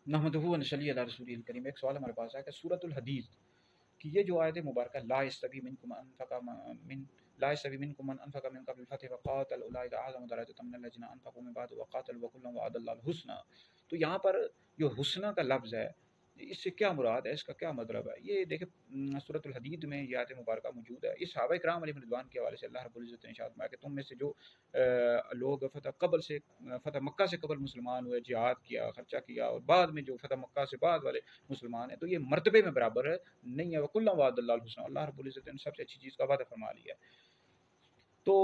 नहमदुहु व नसल्ली अला रसूलिल करीम। एक सवाल हमारे पास है कि सूरत अल हदीद कि ये जो आयत मुबारक ला यस्तवी मिनकुम मन अनफका मिन ला यस्तवी मिनकुम मन अनफका मिन क़ब्ल फ़तह व क़ातल उलाइका अअज़मु दरजतम मिनल लज़ीना अनफ़क़ू मिन बाद व क़ातलू व कुल्लन वअदल्लाहु हुस्ना। तो यहाँ पर जो हुस्ना का लफ्ज़ है, इससे क्या मुराद है, इसका क्या मतलब है? ये देखिए सूरतुल हदीद में ये आयत मुबारक मौजूद है। इस सहाबा किराम अलैहिम रिज़वान के हवाले से अल्लाह रब्बुल इज़्ज़त ने इरशाद फरमाया कि तुम में से जो लोग फ़तह मक्का से कबल मुसलमान हुए, जिहाद किया, खर्चा किया, और बाद में जो फ़तह मक्का से बाद वाले मुसलमान हैं, तो ये मर्तबे में बराबर नहीं है। वकुल्लन वअदल्लाहुल हुस्ना, अल्लाह रब्बुल इज़्ज़त ने सबसे अच्छी चीज़ का वादा फरमा लिया है। तो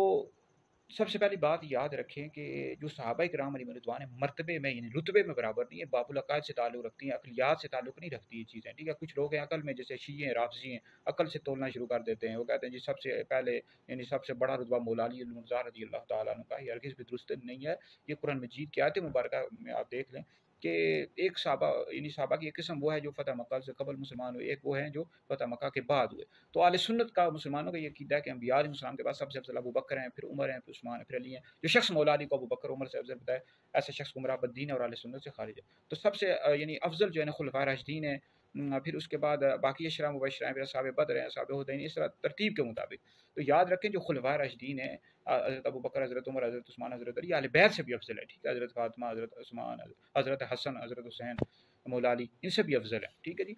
सबसे पहली बात याद रखें कि जो सहाबा किराम अलैहिम रिज़वान है, मर्तबे में यानी रुतबे में बराबर नहीं है, बाबुल अक़ायद से ताल्लुक़ रखती हैं, अक़लियात से ताल्लुक़ नहीं रखती ये चीज़ें, ठीक है। कुछ लोग हैं अक़ल में, जैसे शिये हैं, राफ़िज़ी हैं, अक़ल से तोलना शुरू कर देते हैं। वो कहते हैं जी सबसे पहले यानी सबसे बड़ा रुतबा मौला अली इब्न मुर्तज़ा रज़ियल्लाहु तआला अन्हु का, ये हरगिज़ भी दुरुस्त नहीं है। ये कुरान मजीद की आयत मुबारक में आप देख लें कि एक सहाबा यानी सहाबा की एक किस्म वो है जो फ़तह मक्का से कबल मुसलमान हुए, एक वो हैं जो फ़तह मक्का के बाद हुए। तो अहले सुन्नत का मुसलमानों का ये अक़ीदा है कि अंबिया अलैहिस्सलाम के बाद सबसे अफ़ज़ल अबू बकर हैं, फिर उमर हैं, फिर उस्मान हैं, फिर अली हैं। जो शख्स मौला अली को अबू बकर उमर से अफ़ज़ल बताए, ऐसे शख्स गुमराह बद्दीन है और अहले सुन्नत से खारिज है। तो सबसे यानी अफ़ज़ल जो है ना खुलफ़ाए राशिदीन है, फिर उसके बाद बाकी अशरा मुबशरा हैं, फिर असहाबे बद्र हैं, असहाबे हुदैन, इस तरह तरतीब के मुताबिक। तो याद रखें जो खुलफ़ाए राशिदीन हैं, हज़रत अबू बकर, हज़रत उमर, हज़रत उस्मान, हज़रत अली, अहले बैत से भी अफ़ज़ल है, ठीक है। हज़रत फ़ातिमा, हज़रत उस्मान, हज़रत हसन, हज़रत हुसैन, मौला अली, इनसे भी अफ़ज़ल है, ठीक है जी।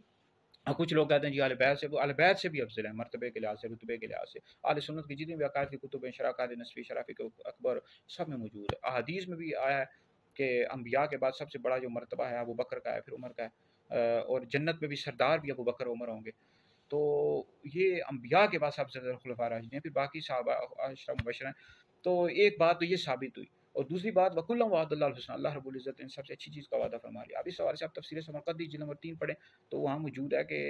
कुछ लोग कहते हैं जी अहले बैत से, वो अहले बैत से भी अफ़ज़ल है मर्तबे के लिहाज़ से, रुतबे के लिहाज़ से। अहले सुन्नत की जितनी भी अक़ायद की कुतुब हैं, शराकात नस्वी, शराफ़िक अकबर, सब में मौजूद है। अहादीस में भी आया है कि अंबिया के बाद सबसे बड़ा जो मर्तबा है अबू बकर का है, फिर उमर का है, और जन्नत में भी सरदार भी अबू बकर उमर होंगे। तो ये अंबिया के बाद सबसे ज़्यादा खुलफ़ाए राशिदीन हैं, फिर बाकी सहाबा अशरा मुबशरा हैं। तो एक बात तो ये साबित हुई, और दूसरी बात वकुल्लन वअदल्लाहुल हुस्ना, अल्लाह रब्बुल इज़्ज़त ने सबसे अच्छी चीज़ का वादा फरमा लिया। अब इस हवाले से आप तफसीर समरकंदी जिल्द नंबर 3 पढ़ें, तो वहाँ मौजूद है कि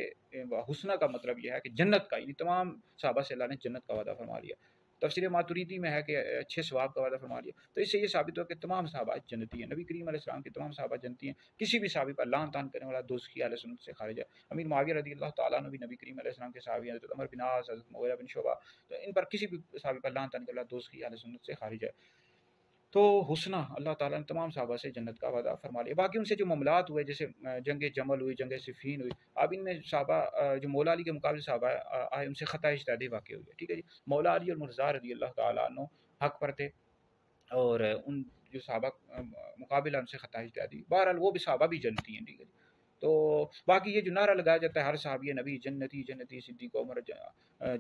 हुस्ना का मतलब ये है कि जन्नत का, यानी तमाम सहाबा से अल्लाह ने जन्नत का वादा फरमा लिया। तफसीर मातुरीदी में है कि अच्छे सवाब का वादा फरमा लिया। तो इससे ये साबित हुआ कि तमाम सहाबा जन्नती हैं। नबी करीम अलैहिस्सलाम के तमाम सहाबा जन्नती हैं। किसी भी सहाबी पर लान तान करने वाला दोज़खी अहले सुन्नत से खारिज है। अमीर मुआविया रज़ियल्लाहु तआला अन्हु भी नबी करीम अलैहिस्सलाम के सहाबी हैं, हज़रत उमर बिन आस, हज़रत मुग़ीरा बिन शुअबा, तो इन पर किसी भी सहाबी पर लान तान करने वाला दोज़खी अहले सुन्नत से खारिज है। तो हुस्ना अल्लाह ताला ने तमाम सहाबा से जन्नत का वादा फरमा लिया। बाकी उनसे जो मामलात हुए, जैसे जंग जमल हुई, जंग सिफ़ीन हुई, अब इनमें सहाबा जो मौला अली के मुकाबले सहाबा आए, उनसे ख़ता इज्तिहादी वाक़या हुई है, ठीक है जी। मौला अली और मुर्तज़ा रज़ियल्लाहु तआला अन्हु हक़ पर थे, और उन जो सहाबा मुकाबिला उनसे ख़ता इज्तिहादी, बहरहाल वो भी सहाबा भी जन्नती हैं, ठीक है जी। तो बाकी ये जो नारा लगाया जाता है हर सहाबी नबी जन्नती जन्नती, सिद्दीक़ उमर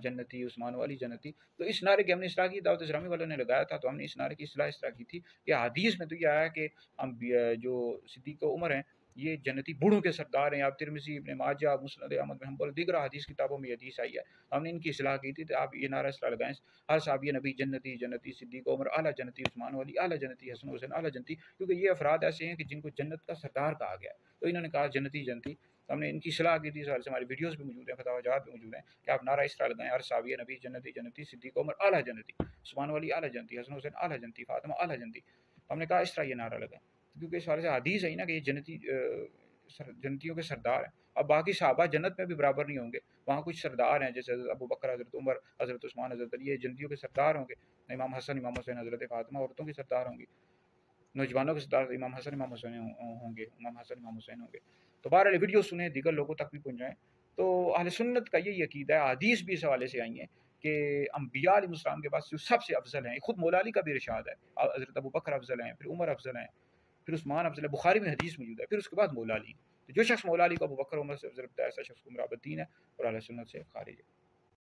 जन्नती, उस्मान वाली जन्नती, तो इस नारे की हमने इस्लाह की, दावत इस्लामी वालों ने लगाया था, तो हमने इस नारे की इस्लाह इस तरह की थी कि हदीस में तो ये आया है कि हम जो सिद्दीक़ उमर हैं ये जन्नती बूढ़ों के सरदार हैं। आप तिरमिज़ी, इब्न माजा, मुस्नद अहमद बिन हंबल, दीगर हदीस किताबों में ये हदीस आई है। हमने इनकी इस्लाह की थी, तो आप ये नारा इस तरह लगाएं, हर सहाबी नबी जन्नती जन्नती, सिद्दीक़ उमर आला जन्नती, उस्मान वाली आला जन्नती, हसन हुसैन आला जन्नती, क्योंकि ये अफराद ऐसे हैं कि जिनको जन्नत का सरदार कहा गया है। तो इन्होंने कहा जन्नती जन्नती, तो हमने इनकी सलाह की थी। इस हवाले से हमारी वीडियोज़ भी मौजूद हैं, फतवाजात भी मौजूद हैं कि आप नारा इस तरह लगाएं, हर सहाबी नबी जन्नती जन्नती, सिद्दीक़ उमर आला जन्नती, उस्मान वाली आला जन्नती, हसन हुसैन आला जन्नती, फातिमा आला जन्नती। तो हमने कहा इस तरह ये नारा लगाएं, क्योंकि इस हवाले से हदीस है ना कि ये जन्नती जन्नतियों के सरदार हैं। अब बाकी सहाबा जन्नत में भी बराबर नहीं होंगे, वहाँ कुछ सरदार हैं, जैसे हज़रत अबू बकर, हज़रत उमर, हज़रत उस्मान, हज़रत अली, ये जन्नतियों के सरदार होंगे। इमाम हसन, इमाम हुसैन, हज़रत फातिमा औरतों के सरदार होंगी। नौजवानों के सरदार इमाम हसन, इमाम हुसैन होंगे, इमाम हसन, इमाम हुसैन होंगे। तो बहरहाल वीडियो सुने, दीगर लोगों तक भी पहुँचाएँ। तो अहले सुन्नत का यही अकीदा है, हदीस भी इस हवाले से आई हैं कि अंबिया अलैहिस्सलाम के पास जो सबसे अफ़ज़ल हैं, खुद मौला अली का भी इरशाद है, हज़रत अबू बकर अफ़ज़ल हैं, फिर उमर अफ़ज़ल हैं, फिर उस्मान अफ़ज़ल है, बुखारी में हदीस मौजूद है, फिर उसके बाद मौला अली। तो जो शख्स मौला अली को अबू बकर उमर से अफ़ज़ल बताया, ऐसा शख्स गुमराह बद्दीन है और अहले सुन्नत से खारिज है।